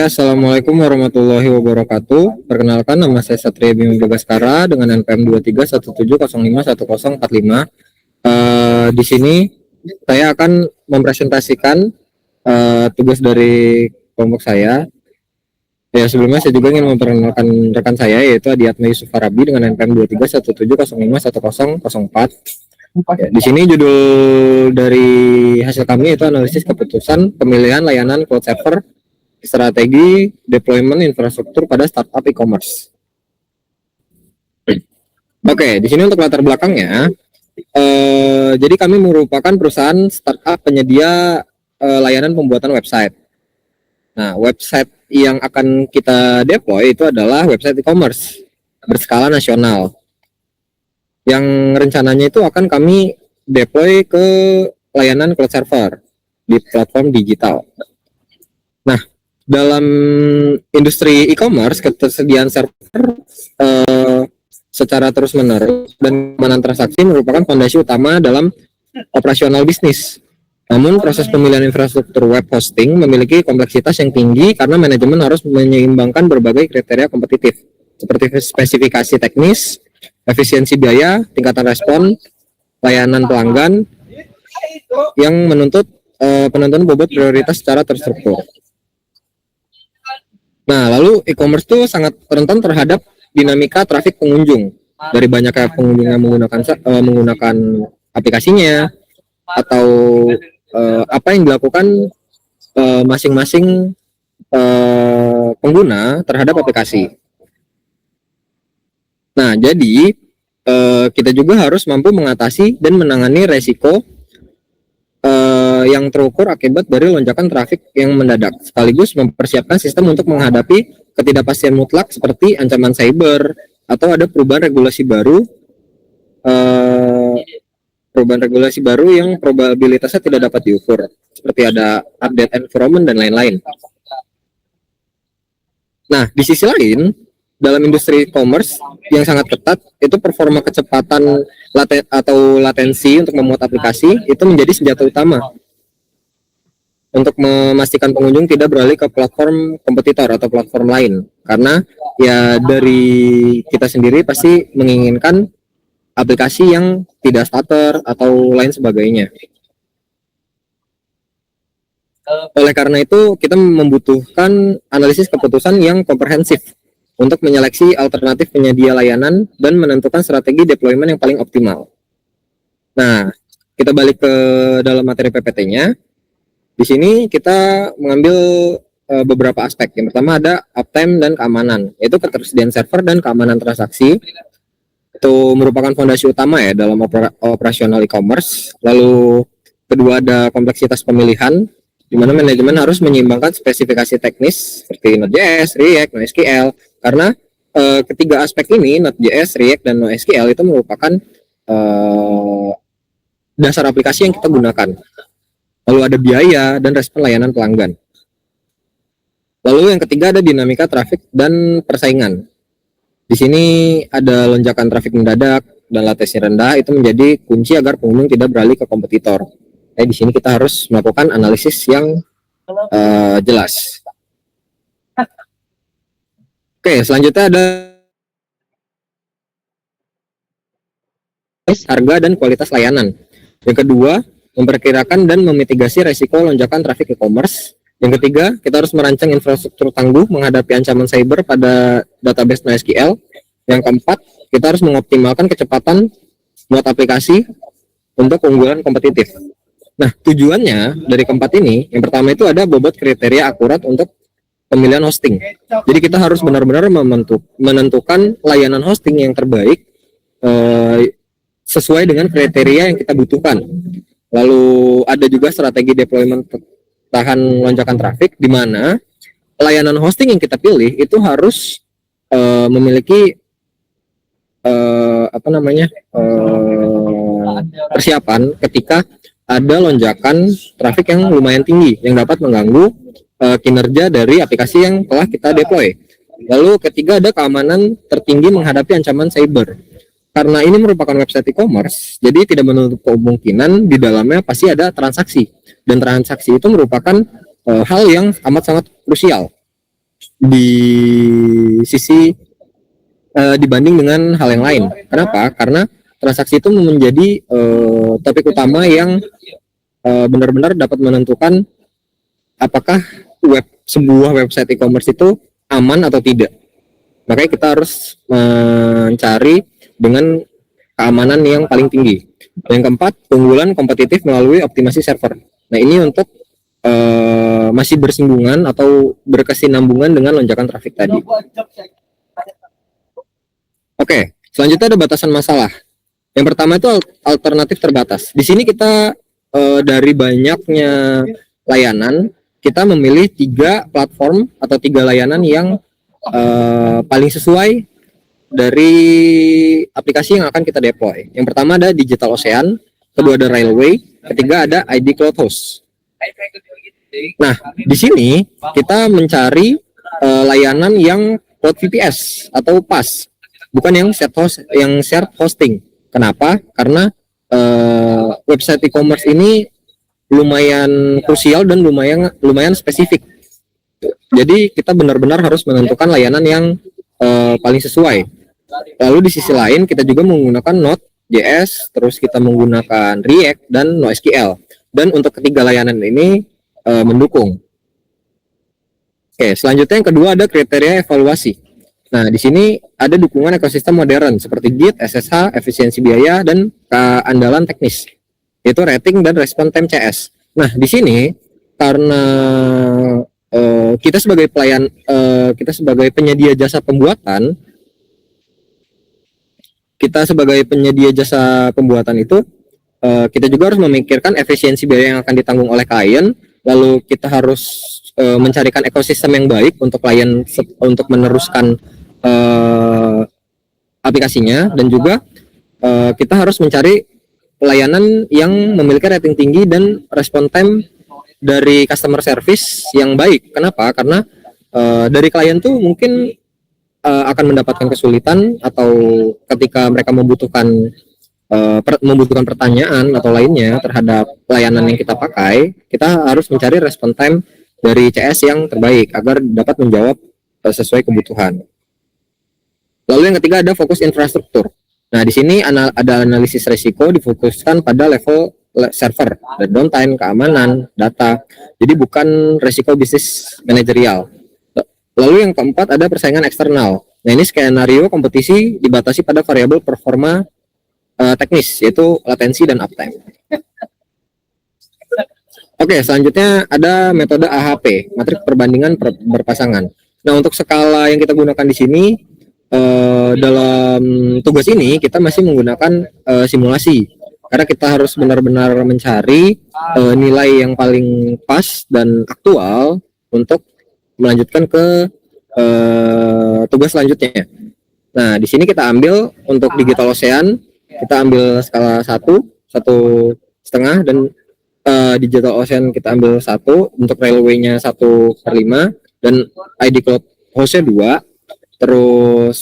Assalamualaikum warahmatullahi wabarakatuh. Perkenalkan, nama saya Satria Bima Bagaskara dengan NPM 2317051045. Di sini saya akan mempresentasikan tugas dari kelompok saya. Ya, sebelumnya saya juga ingin memperkenalkan rekan saya, yaitu Adiatma Yusuf Farabi dengan NPM 2317051004. Ya, di sini judul dari hasil kami itu analisis keputusan pemilihan layanan cloud server, strategi deployment infrastruktur pada startup e-commerce. Oke, di sini untuk latar belakangnya, jadi kami merupakan perusahaan startup penyedia layanan pembuatan website. Nah, website yang akan kita deploy itu adalah website e-commerce berskala nasional, yang rencananya itu akan kami deploy ke layanan cloud server di platform digital. Nah, dalam industri e-commerce, ketersediaan server secara terus-menerus dan keamanan transaksi merupakan fondasi utama dalam operasional bisnis. Namun, proses pemilihan infrastruktur web hosting memiliki kompleksitas yang tinggi karena manajemen harus menyeimbangkan berbagai kriteria kompetitif, seperti spesifikasi teknis, efisiensi biaya, tingkatan respon, layanan pelanggan, yang menuntut penentuan bobot prioritas secara terstruktur. Nah, lalu e-commerce itu sangat rentan terhadap dinamika trafik pengunjung, dari banyaknya pengunjung yang menggunakan aplikasinya, atau apa yang dilakukan masing-masing pengguna terhadap aplikasi. Nah, jadi kita juga harus mampu mengatasi dan menangani resiko yang terukur akibat dari lonjakan trafik yang mendadak, sekaligus mempersiapkan sistem untuk menghadapi ketidakpastian mutlak seperti ancaman cyber atau ada perubahan regulasi baru yang probabilitasnya tidak dapat diukur, seperti ada update environment dan lain-lain. Nah, di sisi lain, dalam industri e-commerce yang sangat ketat, itu performa kecepatan latensi untuk memuat aplikasi itu menjadi senjata utama untuk memastikan pengunjung tidak beralih ke platform kompetitor atau platform lain, karena ya dari kita sendiri pasti menginginkan aplikasi yang tidak stutter atau lain sebagainya. Oleh karena itu, kita membutuhkan analisis keputusan yang komprehensif untuk menyeleksi alternatif penyedia layanan dan menentukan strategi deployment yang paling optimal. Nah, kita balik ke dalam materi PPT-nya. Di sini kita mengambil beberapa aspek. Yang pertama ada uptime dan keamanan, yaitu ketersediaan server dan keamanan transaksi. Itu merupakan fondasi utama ya dalam operasional e-commerce. Lalu kedua ada kompleksitas pemilihan, di mana manajemen harus menyeimbangkan spesifikasi teknis seperti Node.js, React, NoSQL, karena ketiga aspek ini, Node.js, React, dan NoSQL itu merupakan dasar aplikasi yang kita gunakan. Lalu ada biaya dan respon layanan pelanggan. Lalu yang ketiga ada dinamika trafik dan persaingan. Di sini ada lonjakan trafik mendadak dan latensi rendah, itu menjadi kunci agar pengunjung tidak beralih ke kompetitor. Di sini kita harus melakukan analisis yang jelas. Oke, selanjutnya ada harga dan kualitas layanan. Yang kedua, memperkirakan dan memitigasi resiko lonjakan trafik e-commerce. Yang ketiga, kita harus merancang infrastruktur tangguh menghadapi ancaman cyber pada database NoSQL. Yang keempat, kita harus mengoptimalkan kecepatan buat aplikasi untuk keunggulan kompetitif. Nah, tujuannya dari keempat ini, yang pertama itu ada bobot kriteria akurat untuk pemilihan hosting. Jadi kita harus benar-benar menentukan layanan hosting yang terbaik sesuai dengan kriteria yang kita butuhkan. Lalu ada juga strategi deployment tahan lonjakan trafik, di mana layanan hosting yang kita pilih itu harus memiliki persiapan ketika ada lonjakan trafik yang lumayan tinggi yang dapat mengganggu kinerja dari aplikasi yang telah kita deploy. Lalu ketiga ada keamanan tertinggi menghadapi ancaman cyber. Karena ini merupakan website e-commerce, jadi tidak menutup kemungkinan di dalamnya pasti ada transaksi. Dan transaksi itu merupakan hal yang amat sangat krusial. di sisi dibanding dengan hal yang lain. Kenapa? Karena transaksi itu menjadi topik utama yang benar-benar dapat menentukan apakah sebuah website e-commerce itu aman atau tidak. Makanya kita harus mencari dengan keamanan yang paling tinggi. Yang keempat, keunggulan kompetitif melalui optimasi server. Nah, ini untuk masih bersinggungan atau berkesinambungan dengan lonjakan traffic tadi. Oke, selanjutnya ada batasan masalah. Yang pertama itu alternatif terbatas. Di sini kita dari banyaknya layanan, kita memilih 3 platform atau 3 layanan yang paling sesuai dari aplikasi yang akan kita deploy. Yang pertama ada Digital Ocean, kedua ada Railway, ketiga ada ID Cloud Host. Nah, di sini kita mencari layanan yang Cloud VPS atau PaaS, bukan yang shared hosting. Kenapa? Karena website e-commerce ini lumayan krusial dan lumayan spesifik. Jadi kita benar-benar harus menentukan layanan yang paling sesuai. Lalu di sisi lain kita juga menggunakan Node.js, terus kita menggunakan React dan NoSQL. Dan untuk ketiga layanan ini mendukung. Oke, selanjutnya yang kedua ada kriteria evaluasi. Nah, di sini ada dukungan ekosistem modern seperti Git, SSH, efisiensi biaya, dan keandalan teknis, yaitu rating dan response time CS. Nah, di sini karena kita sebagai kita sebagai penyedia jasa pembuatan, itu kita juga harus memikirkan efisiensi biaya yang akan ditanggung oleh klien, lalu kita harus mencarikan ekosistem yang baik untuk klien untuk meneruskan aplikasinya, dan juga kita harus mencari layanan yang memiliki rating tinggi dan respon time dari customer service yang baik. Kenapa? Karena dari klien tuh mungkin akan mendapatkan kesulitan atau ketika mereka membutuhkan pertanyaan atau lainnya terhadap layanan yang kita pakai, kita harus mencari respon time dari CS yang terbaik agar dapat menjawab sesuai kebutuhan. Lalu yang ketiga ada fokus infrastruktur. Nah, di sini ada analisis risiko difokuskan pada level server, downtime, keamanan, data. Jadi bukan risiko bisnis manajerial. Lalu yang keempat ada persaingan eksternal. Nah, ini skenario kompetisi dibatasi pada variabel performa teknis, yaitu latensi dan uptime. Oke, selanjutnya ada metode AHP, matriks perbandingan berpasangan. Nah, untuk skala yang kita gunakan di sini, dalam tugas ini kita masih menggunakan simulasi, karena kita harus benar-benar mencari nilai yang paling pas dan aktual untuk melanjutkan ke tugas selanjutnya. Nah, di sini kita ambil untuk Digital Ocean, kita ambil skala 1,5, dan Digital Ocean kita ambil 1, untuk Railway-nya 1/5, dan ID Cloud Host-nya 2. Terus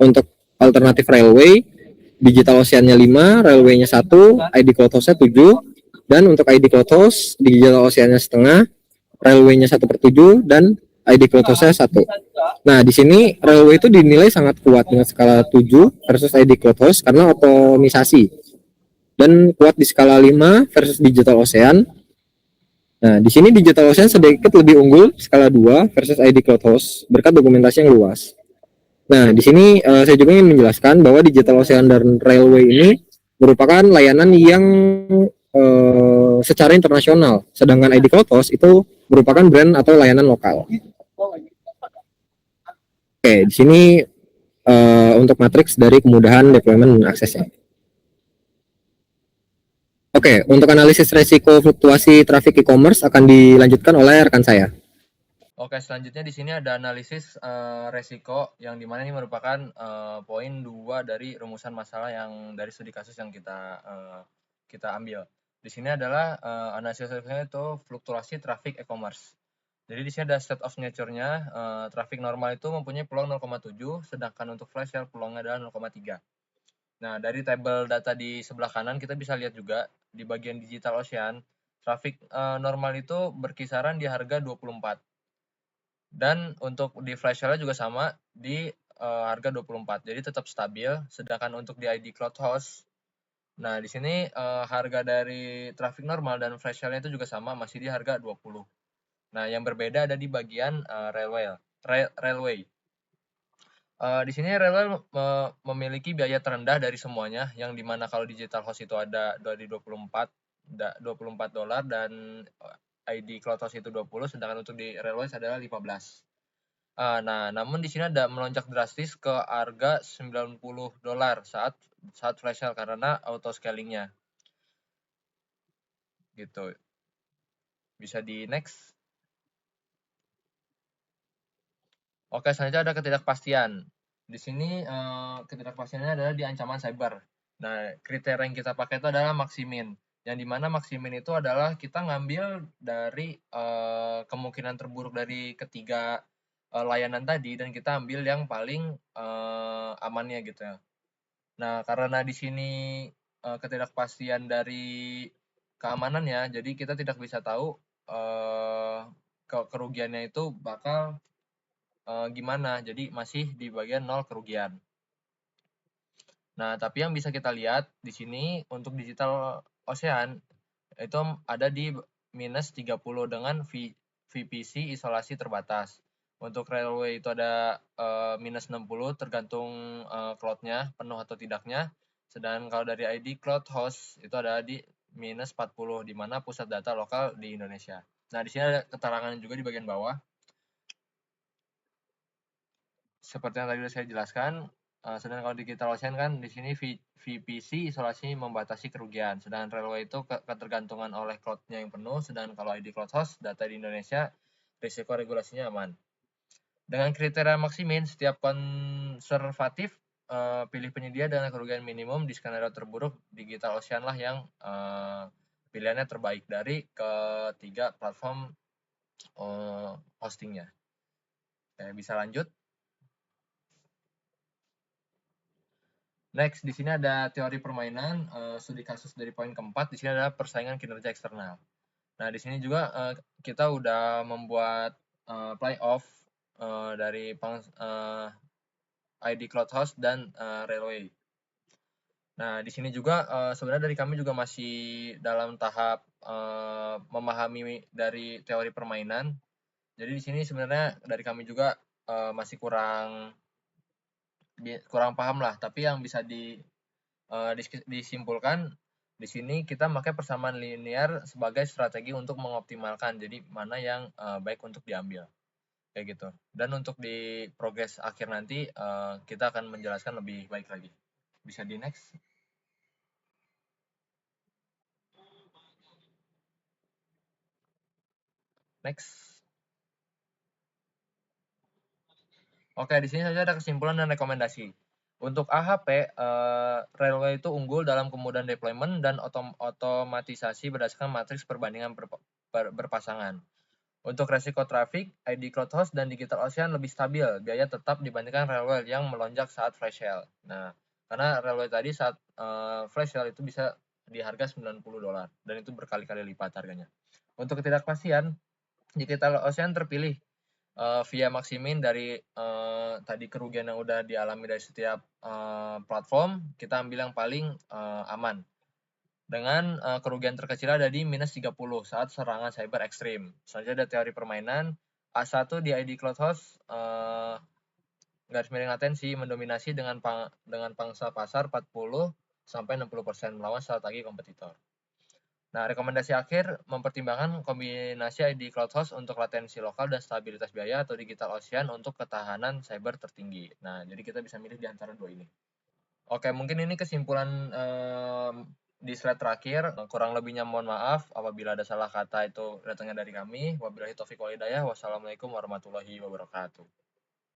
untuk alternatif Railway, Digital Ocean-nya 5, Railway-nya 1, ID Cloud Host-nya 7, dan untuk ID Cloud Host, Digital Ocean-nya setengah, Railway-nya 1/7, dan ID Cloud Host-nya 1. Nah, di sini Railway itu dinilai sangat kuat dengan skala 7 versus ID Cloud Host karena otomisasi, dan kuat di skala 5 versus Digital Ocean. Nah, di sini Digital Ocean sedikit lebih unggul skala 2 versus ID Cloud Host berkat dokumentasi yang luas. Nah, di sini saya juga ingin menjelaskan bahwa Digital Ocean dan Railway ini merupakan layanan yang secara internasional, sedangkan ID Cloud Host itu merupakan brand atau layanan lokal. Oke, di sini untuk matriks dari kemudahan deployment dan aksesnya. Oke, untuk analisis resiko fluktuasi traffic e-commerce akan dilanjutkan oleh rekan saya. Oke, selanjutnya di sini ada analisis resiko yang dimana ini merupakan poin 2 dari rumusan masalah yang dari studi kasus yang kita ambil. Di sini adalah analisis resikonya itu fluktuasi traffic e-commerce. Jadi di sini ada state of nature-nya, traffic normal itu mempunyai peluang 0,7, sedangkan untuk flash sale peluangnya adalah 0,3. Nah, dari tabel data di sebelah kanan kita bisa lihat juga di bagian Digital Ocean, traffic normal itu berkisaran di harga 24. Dan untuk di flash sale juga sama di harga 24. Jadi tetap stabil. Sedangkan untuk di ID Cloud Host, nah di sini harga dari traffic normal dan flash sale itu juga sama, masih di harga 20. Nah, yang berbeda ada di bagian railway. Di sini railway memiliki biaya terendah dari semuanya, yang dimana kalau digital host itu ada dari 24 dolar dan ID Cloud Host itu 20, sedangkan untuk di railway adalah 15. Nah, namun di sini ada melonjak drastis ke harga 90 dolar saat flash sale karena auto scalingnya gitu. Bisa di next. Oke, selanjutnya ada ketidakpastian. Di sini ketidakpastiannya adalah di ancaman cyber. Nah, kriteria yang kita pakai itu adalah maksimin. Yang dimana maksimin itu adalah kita ngambil dari kemungkinan terburuk dari ketiga layanan tadi dan kita ambil yang paling amannya gitu ya. Nah, karena di sini ketidakpastian dari keamanannya, jadi kita tidak bisa tahu kerugiannya itu bakal gimana, jadi masih di bagian 0 kerugian. Nah, tapi yang bisa kita lihat di sini untuk Digital Ocean itu ada di minus 30 dengan VPC isolasi terbatas. Untuk railway itu ada minus 60 tergantung cloud-nya penuh atau tidaknya. Sedangkan kalau dari ID Cloud Host itu ada di minus 40 di mana pusat data lokal di Indonesia. Nah, di sini ada keterangan juga di bagian bawah. Seperti yang tadi sudah saya jelaskan, sedangkan kalau Digital Ocean kan di sini VPC isolasi membatasi kerugian, sedangkan railway itu ketergantungan oleh cloud-nya yang penuh, sedangkan kalau ID Cloud Host data di Indonesia risiko regulasinya aman. Dengan kriteria maksimin, setiap konservatif pilih penyedia dengan kerugian minimum di skenario terburuk Digital Ocean lah yang pilihannya terbaik dari ketiga platform hostingnya. Bisa lanjut. Next, di sini ada teori permainan, studi kasus dari poin keempat. Di sini adalah persaingan kinerja eksternal. Nah, di sini juga kita udah membuat playoff dari ID Cloud Host dan Railway. Nah, di sini juga sebenarnya dari kami juga masih dalam tahap memahami dari teori permainan. Jadi di sini sebenarnya dari kami juga masih kurang paham lah. Tapi yang bisa disimpulkan di sini kita pakai persamaan linear sebagai strategi untuk mengoptimalkan jadi mana yang baik untuk diambil kayak gitu. Dan untuk di progres akhir nanti kita akan menjelaskan lebih baik lagi. Bisa di next. Next. Oke, di sini saja ada kesimpulan dan rekomendasi. Untuk AHP, Railway itu unggul dalam kemudahan deployment dan otomatisasi berdasarkan matriks perbandingan berpasangan. Untuk resiko traffic, ID Cloud Host dan Digital Ocean lebih stabil, biaya tetap dibandingkan Railway yang melonjak saat flash sale. Nah, karena Railway tadi saat flash sale itu bisa di harga 90 dolar dan itu berkali-kali lipat harganya. Untuk ketidakpastian, Digital Ocean terpilih via maksimin dari tadi kerugian yang udah dialami dari setiap platform, kita ambil yang paling aman. Dengan kerugian terkecil ada di minus 30 saat serangan cyber ekstrim. Selanjutnya ada teori permainan. A1 di ID Cloud Host garis miring latensi mendominasi dengan pangsa pasar 40 sampai 60% melawan strategi kompetitor. Nah, rekomendasi akhir mempertimbangkan kombinasi ID Cloud Host untuk latensi lokal dan stabilitas biaya atau Digital Ocean untuk ketahanan cyber tertinggi. Nah, jadi kita bisa milih di antara dua ini. Oke, mungkin ini kesimpulan di slide terakhir. Kurang lebihnya mohon maaf apabila ada salah kata itu datangnya dari kami. Wabillahi taufiq wal hidayah. Wassalamualaikum warahmatullahi wabarakatuh.